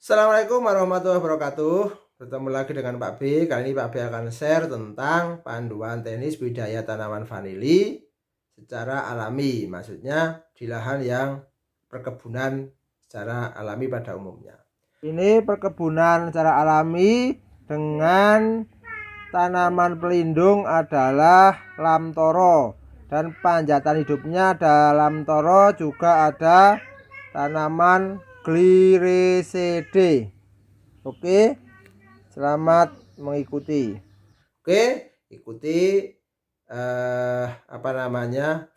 Assalamualaikum warahmatullahi wabarakatuh. Bertemu lagi dengan Pak B. Kali ini Pak B akan share tentang panduan teknis budidaya tanaman vanili secara alami. Maksudnya di lahan yang perkebunan secara alami pada umumnya. Ini perkebunan secara alami dengan tanaman pelindung adalah lamtoro. Dan panjatan hidupnya dalam toro juga ada tanaman Gliricide. Oke, selamat mengikuti. Oke, ikuti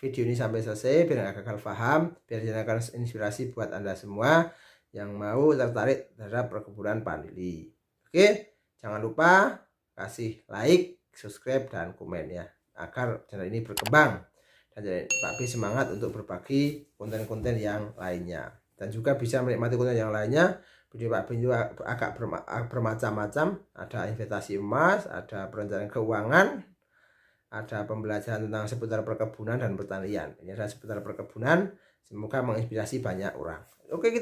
video ini sampai selesai biar agak paham, biar jadikan inspirasi buat Anda semua yang mau tertarik terhadap perkebunan vanili. Oke, jangan lupa kasih like, subscribe dan komen ya, agar channel ini berkembang dan jadi Pak B semangat untuk berbagi konten-konten yang lainnya. Dan juga bisa menikmati konten yang lainnya. Video Pak B juga agak bermacam-macam. Ada investasi emas, ada perencanaan keuangan, ada pembelajaran tentang seputar perkebunan dan pertanian. Ini adalah seputar perkebunan. Semoga menginspirasi banyak orang. Oke,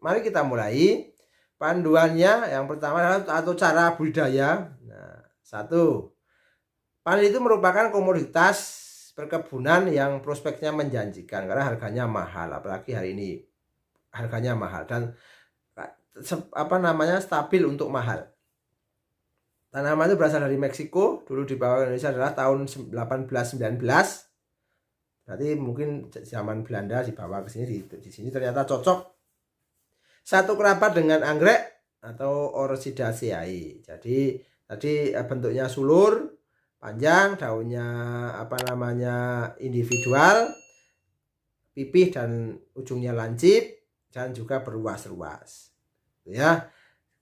mari kita mulai. Panduannya yang pertama adalah atau cara budidaya. Nah, satu, vanili itu merupakan komoditas perkebunan yang prospeknya menjanjikan karena harganya mahal, apalagi hari ini. Harganya mahal dan stabil untuk mahal. Tanaman itu berasal dari Meksiko, dulu dibawa ke Indonesia adalah tahun 1819. Berarti mungkin zaman Belanda dibawa ke sini, di sini ternyata cocok. Satu kerabat dengan anggrek atau Orchidaceae. Jadi tadi bentuknya sulur, panjang, daunnya individual, pipih dan ujungnya lancip, dan juga berluas-luas ya.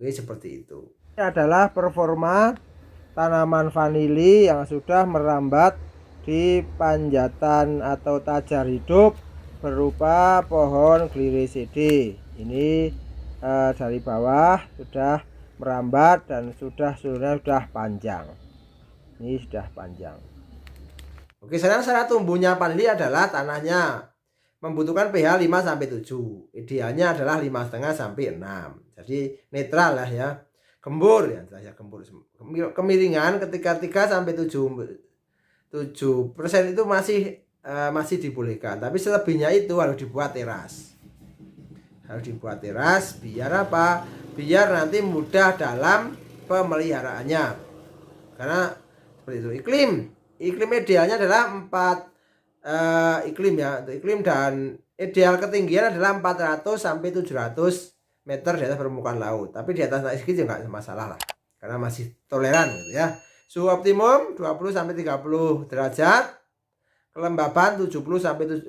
Ini seperti itu. Ini adalah performa tanaman vanili yang sudah merambat di panjatan atau tajar hidup berupa pohon Gliricide. Ini dari bawah sudah merambat dan sudah panjang. Ini sudah panjang. Oke, sekarang cara tumbuhnya vanili adalah tanahnya membutuhkan pH 5-7. Idealnya adalah 5,5-6. Jadi netral lah ya. Gembur ya, gembur. Kemiringan ketika 3-7% itu masih dibolehkan. Tapi selebihnya itu harus dibuat teras. Harus dibuat teras biar apa? Biar nanti mudah dalam pemeliharaannya. Karena seperti itu. Iklim idealnya adalah 4 iklim ya, untuk iklim dan ideal ketinggian adalah 400-700 meter di atas permukaan laut. Tapi di atas naik sedikit juga nggak masalah lah, karena masih toleran gitu ya. Suhu optimum 20-30 derajat, kelembaban 70-80%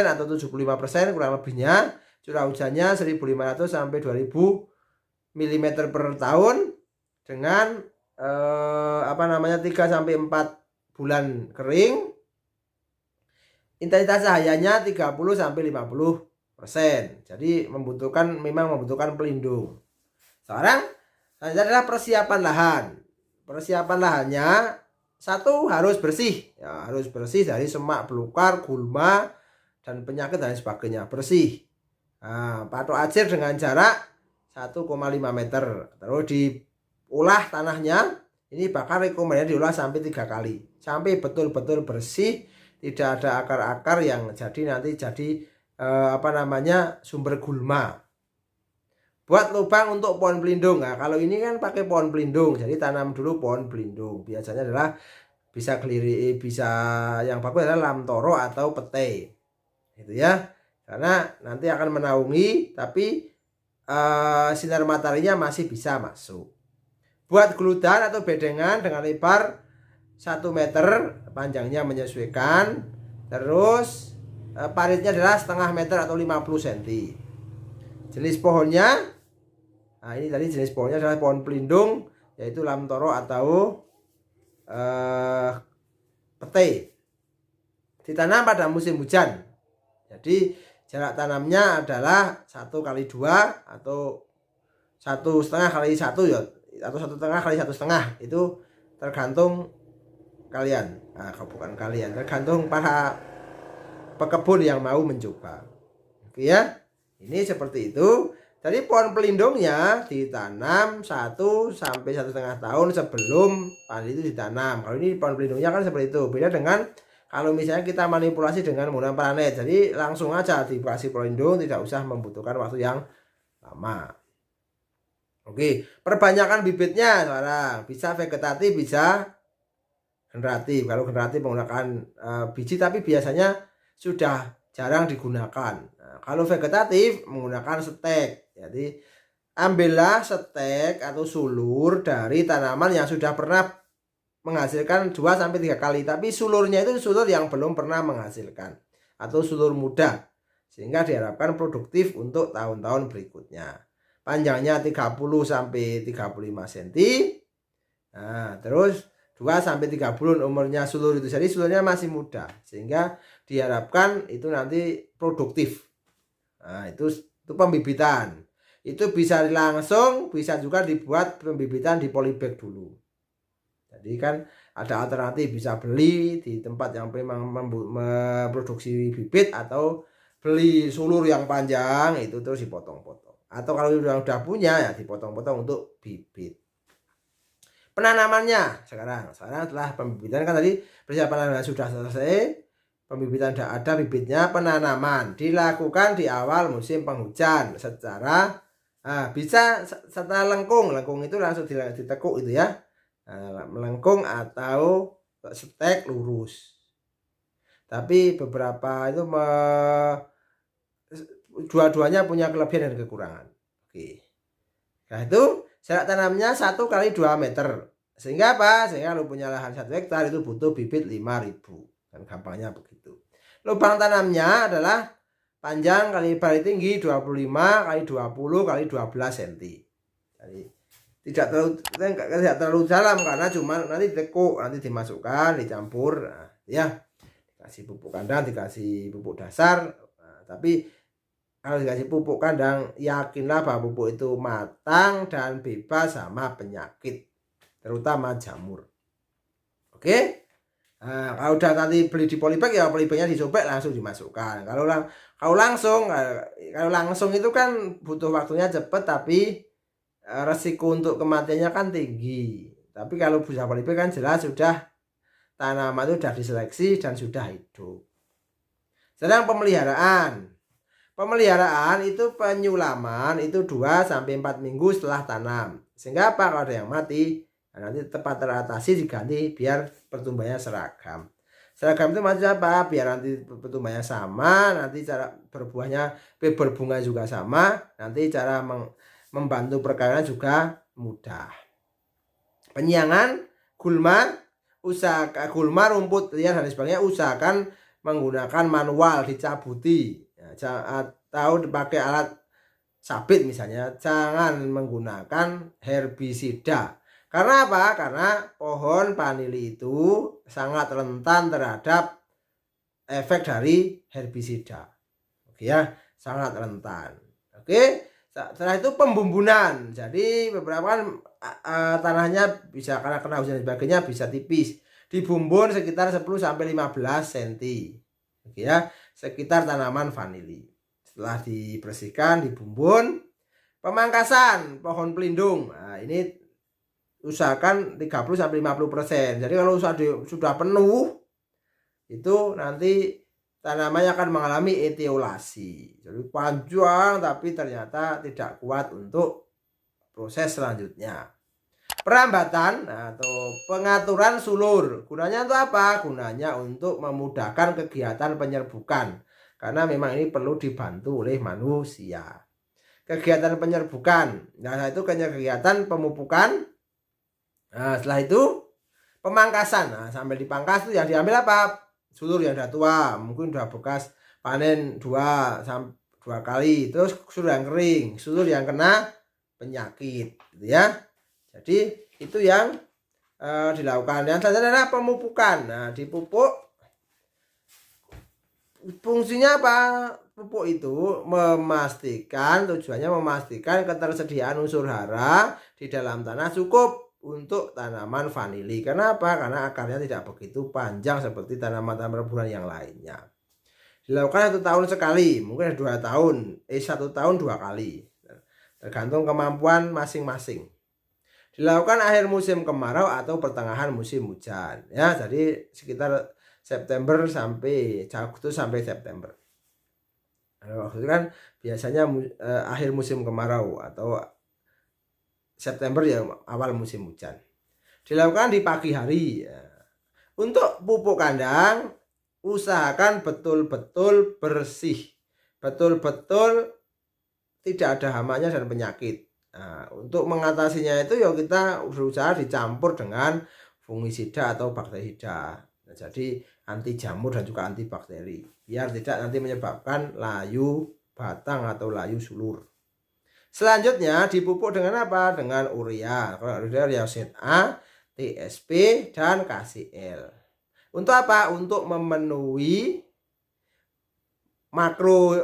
atau 75% kurang lebihnya. Curah hujannya 1.500-2.000 mm per tahun dengan 3-4 bulan kering. Intensitas cahayanya 30-50%. Jadi memang membutuhkan pelindung. Sekarang adalah persiapan lahan. Persiapan lahannya satu, harus bersih ya, harus bersih dari semak belukar, gulma dan penyakit dan sebagainya. Bersih. Nah, patok ajer dengan jarak 1,5 meter. Terus diolah tanahnya. Ini bahkan rekomendasi diolah sampai 3 kali sampai betul-betul bersih, tidak ada akar-akar yang nanti jadi sumber gulma. Buat lubang untuk pohon pelindung. Nah, kalau ini kan pakai pohon pelindung, jadi tanam dulu pohon pelindung. Biasanya adalah bisa yang bagus adalah lamtoro atau pete, gitu ya. Karena nanti akan menaungi, tapi sinar mataharinya masih bisa masuk. Buat geludan atau bedengan dengan lebar 1 meter, panjangnya menyesuaikan. Terus paritnya adalah setengah meter atau 50 cm. Jenis pohonnya, nah ini tadi jenis pohonnya adalah pohon pelindung, yaitu lamtoro atau pete. Ditanam pada musim hujan. Jadi jarak tanamnya adalah 1x2 atau 1,5x1 ya, atau 1,5x1,5. Itu tergantung kalian. Nah, bukan kalian, tergantung para pekebun yang mau mencoba. Oke ya, ini seperti itu. Jadi pohon pelindungnya ditanam 1 sampai 1,5 tahun sebelum padi itu ditanam. Kalau ini pohon pelindungnya kan seperti itu. Beda dengan kalau misalnya kita manipulasi dengan menggunakan planet. Jadi langsung aja dikasih pelindung, tidak usah membutuhkan waktu yang lama. Oke, perbanyakan bibitnya sekarang bisa vegetatif, bisa generatif. Kalau generatif menggunakan biji tapi biasanya sudah jarang digunakan. Nah, kalau vegetatif menggunakan stek. Jadi ambillah stek atau sulur dari tanaman yang sudah pernah menghasilkan 2 sampai 3 kali, tapi sulurnya itu sulur yang belum pernah menghasilkan atau sulur muda, sehingga diharapkan produktif untuk tahun-tahun berikutnya. Panjangnya 30 sampai 35 cm. Nah, terus 2 sampai 3 bulan umurnya sulur itu. Jadi sulurnya masih muda, sehingga diharapkan itu nanti produktif. Nah, itu pembibitan. Itu bisa langsung, bisa juga dibuat pembibitan di polybag dulu. Jadi kan ada alternatif, bisa beli di tempat yang memang memproduksi bibit atau beli sulur yang panjang itu terus dipotong-potong. Atau kalau sudah punya ya dipotong-potong untuk bibit. Penanamannya sekarang setelah pembibitan kan tadi persiapan sudah selesai, pembibitan sudah ada bibitnya, penanaman dilakukan di awal musim penghujan secara bisa setelah lengkung itu langsung ditekuk itu ya, melengkung atau stek lurus. Tapi beberapa itu dua-duanya punya kelebihan dan kekurangan. Oke. Nah itu jarak tanamnya 1 kali 2 meter. Sehingga apa? Sehingga kalau punya lahan 1 hektar itu butuh bibit 5.000. Dan gampangnya begitu. Lubang tanamnya adalah panjang kali lebar tinggi 25 kali 20 kali 12 cm. Jadi tidak terlalu dalam karena cuma nanti ditekuk, nanti dimasukkan, dicampur, nah, ya dikasih pupuk kandang, dikasih pupuk dasar. Nah, tapi kalau dikasih pupuk kandang, yakinlah bahwa pupuk itu matang dan bebas sama penyakit, terutama jamur. Oke? Nah, kalau udah nanti beli di polybag ya polybagnya disobek langsung dimasukkan. Kalau langsung itu kan butuh waktunya cepat tapi resiko untuk kematiannya kan tinggi. Tapi kalau bisa polybag kan jelas sudah tanaman itu sudah diseleksi dan sudah hidup. Sedang pemeliharaan itu penyulaman itu 2 sampai 4 minggu setelah tanam. Sehingga apa? Kalau ada yang mati, nanti tepat teratasi diganti biar pertumbuhannya seragam. Seragam itu maksudnya apa? Biar nanti pertumbuhannya sama, nanti cara berbunga juga sama, nanti cara membantu perkawinan juga mudah. Penyiangan, gulma, rumput liar dan sebagainya usahakan menggunakan manual, dicabuti atau dipakai alat sabit misalnya. Jangan menggunakan herbisida. Karena apa? Karena pohon vanili itu sangat rentan terhadap efek dari herbisida. Oke ya, sangat rentan. Oke. Setelah itu pembumbunan. Jadi beberapa kan tanahnya bisa karena kena hujan dan sebagainya bisa tipis. Dibumbun sekitar 10 sampai 15 cm. Oke ya, sekitar tanaman vanili. Setelah dibersihkan, dibumbun, pemangkasan pohon pelindung. Nah, ini usahakan 30 sampai 50%. Jadi kalau sudah penuh itu nanti tanamannya akan mengalami etiolasi. Jadi panjang tapi ternyata tidak kuat untuk proses selanjutnya. Perambatan atau pengaturan sulur. Gunanya untuk apa? Gunanya untuk memudahkan kegiatan penyerbukan. Karena memang ini perlu dibantu oleh manusia. Kegiatan penyerbukan. Nah itu kegiatan pemupukan. Nah setelah itu pemangkasan. Nah sambil dipangkas itu yang diambil apa? Sulur yang sudah tua, mungkin sudah bekas panen 2 kali, terus sulur yang kering, sulur yang kena penyakit gitu ya. Jadi itu yang dilakukan. Yang selanjutnya adalah pemupukan. Nah dipupuk fungsinya apa? Pupuk itu tujuannya memastikan ketersediaan unsur hara di dalam tanah cukup untuk tanaman vanili. Kenapa? Karena akarnya tidak begitu panjang seperti tanaman-tanaman rebuhan yang lainnya. Dilakukan 1 tahun sekali, mungkin 2 tahun, 1 tahun 2 kali. tergantung kemampuan masing-masing. Dilakukan akhir musim kemarau atau pertengahan musim hujan ya, jadi sekitar September sampai Agustus sampai September. Waktu itu kan biasanya akhir musim kemarau atau September ya awal musim hujan. Dilakukan di pagi hari ya. Untuk pupuk kandang usahakan betul-betul bersih, betul-betul tidak ada hamanya dan penyakit. Nah, untuk mengatasinya itu ya kita berusaha dicampur dengan fungisida atau bakterida. Nah, jadi anti jamur dan juga anti bakteri biar tidak nanti menyebabkan layu batang atau layu sulur. Selanjutnya dipupuk dengan apa? Dengan urea. Kalau urea A, TSP dan KCl. Untuk apa? Untuk memenuhi makro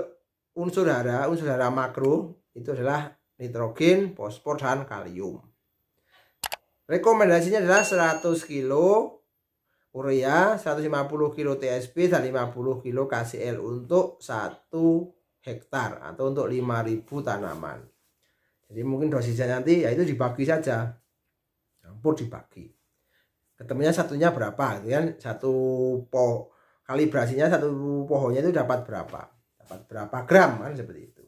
unsur hara makro itu adalah nitrogen, fosfor dan kalium. Rekomendasinya adalah 100 kilo urea, 150 kilo TSP dan 50 kilo KCl untuk 1 hektar atau untuk 5.000 tanaman. Jadi mungkin dosisnya nanti yaitu dibagi saja, campur dibagi. Ketemunya satunya berapa? Gitu kan? Kalibrasinya satu pohonnya itu dapat berapa gram kan seperti itu.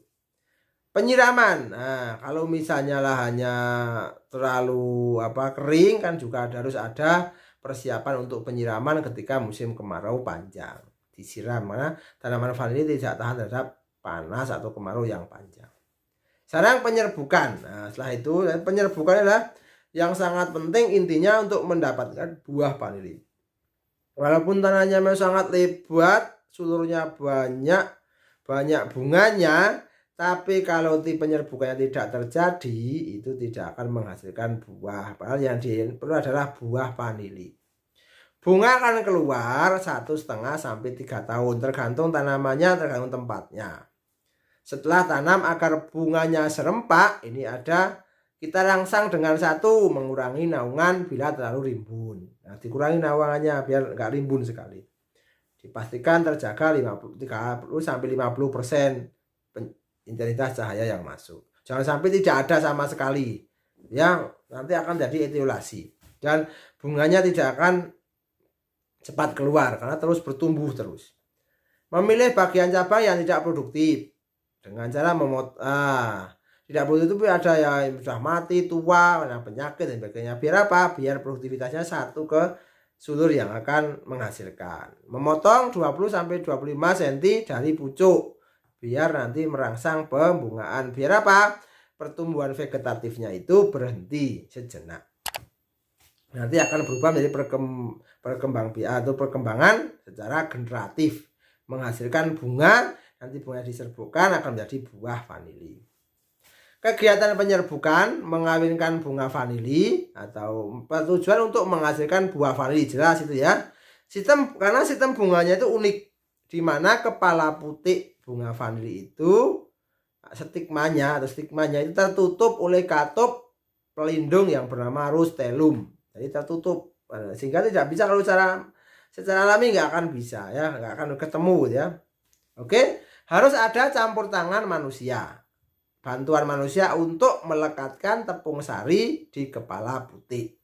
Penyiraman, nah kalau misalnya lahannya terlalu kering kan juga harus ada persiapan untuk penyiraman ketika musim kemarau panjang. Disiram karena tanaman vanili tidak tahan terhadap panas atau kemarau yang panjang. Sarang penyerbukan, nah setelah itu penyerbukan adalah yang sangat penting intinya untuk mendapatkan buah vanili. Walaupun tanahnya memang sangat lebat, sulurnya banyak bunganya, tapi kalau penyerbukannya tidak terjadi, itu tidak akan menghasilkan buah. Padahal yang perlu adalah buah vanili. Bunga akan keluar 1,5 sampai 3 tahun, tergantung tanamannya, tergantung tempatnya. Setelah tanam akar bunganya serempak, ini kita rangsang dengan 1, mengurangi naungan bila terlalu rimbun. Nah, dikurangi naungannya biar enggak rimbun sekali. Dipastikan terjaga 30 sampai 50% intensitas cahaya yang masuk. Jangan sampai tidak ada sama sekali. Ya, nanti akan jadi etiolasi dan bunganya tidak akan cepat keluar karena terus bertumbuh terus. Memilih bagian cabang yang tidak produktif dengan cara tidak produktif itu ada yang sudah mati, tua, karena penyakit dan sebagainya. Biar apa? Biar produktivitasnya 1 ke sulur yang akan menghasilkan. Memotong 20 sampai 25 cm dari pucuk biar nanti merangsang pembungaan. Biar apa? Pertumbuhan vegetatifnya itu berhenti sejenak. Nanti akan berubah menjadi perkembangan secara generatif, menghasilkan bunga. Nanti bunga diserbukan akan menjadi buah vanili. Kegiatan penyerbukan mengawinkan bunga vanili atau tujuan untuk menghasilkan buah vanili, jelas itu ya. Karena sistem bunganya itu unik, di mana kepala putih bunga vanili itu stigmanya itu tertutup oleh katup pelindung yang bernama rostellum. Jadi tertutup sehingga tidak bisa, kalau secara alami nggak akan bisa ya, nggak akan ketemu ya. Oke, harus ada campur tangan manusia, bantuan manusia untuk melekatkan tepung sari di kepala putih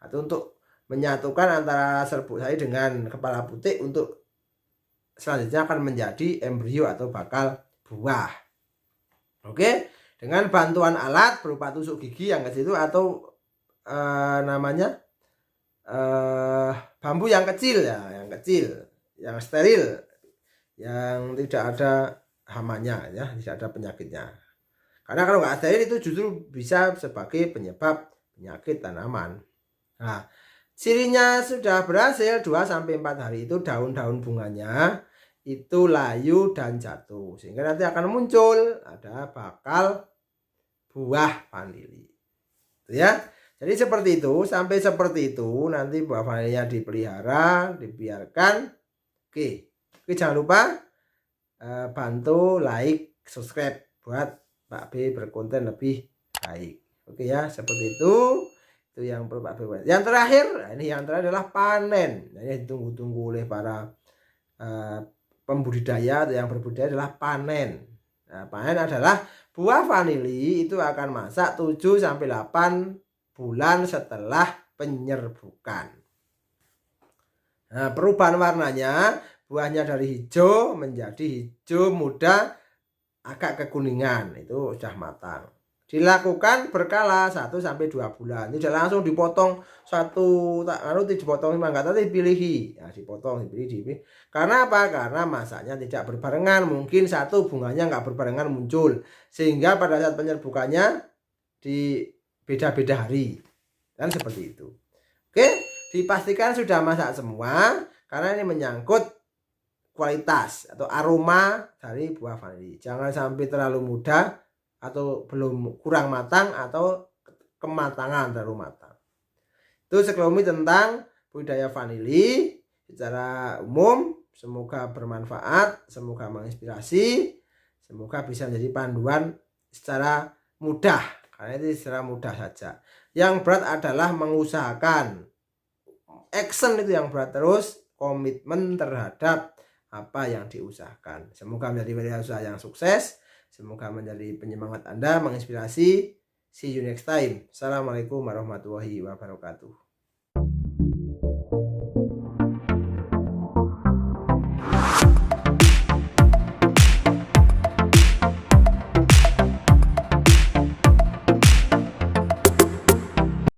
atau untuk menyatukan antara serbuk sari dengan kepala putih untuk selanjutnya akan menjadi embrio atau bakal buah. Oke, dengan bantuan alat berupa tusuk gigi yang kecil itu atau bambu yang kecil ya, yang steril, yang tidak ada hamanya ya, tidak ada penyakitnya. Karena kalau nggak steril itu justru bisa sebagai penyebab penyakit tanaman. Nah, cirinya sudah berhasil 2-4 hari itu daun-daun bunganya itu layu dan jatuh, sehingga nanti akan muncul ada bakal buah vanili. Ya. Jadi seperti itu, sampai seperti itu nanti buah vanilinya dipelihara, dibiarkan. Oke, jangan lupa bantu like, subscribe buat Pak B berkonten lebih baik. Oke ya, seperti itu yang perlu Pak B buat. Yang terakhir adalah panen. Nah, ini ditunggu-tunggu oleh para pembudidaya atau yang berbudidaya adalah panen. Nah, panen adalah buah vanili itu akan masak 7-8 bulan setelah penyerbukan. Nah, perubahan warnanya, buahnya dari hijau menjadi hijau muda agak kekuningan, itu sudah matang. Dilakukan berkala 1-2 bulan. Tidak langsung dipotong satu, tak dipotong mangga, tapi dipilih. Ya, dipilih. Karena apa? Karena masaknya tidak berbarengan. Mungkin satu bunganya nggak berbarengan muncul, sehingga pada saat penyerbukannya di beda-beda hari. Dan seperti itu. Oke, dipastikan sudah masak semua karena ini menyangkut kualitas atau aroma dari buah vanili. Jangan sampai terlalu muda atau belum kurang matang atau kematangan terlalu matang. Itu sekelumit tentang budidaya vanili secara umum. Semoga bermanfaat, semoga menginspirasi, semoga bisa menjadi panduan secara mudah. Karena itu secara mudah saja. Yang berat adalah mengusahakan. Action itu yang berat, terus komitmen terhadap apa yang diusahakan. Semoga menjadi wirausaha yang sukses. Semoga menjadi penyemangat Anda, menginspirasi. See you next time. Assalamualaikum warahmatullahi wabarakatuh.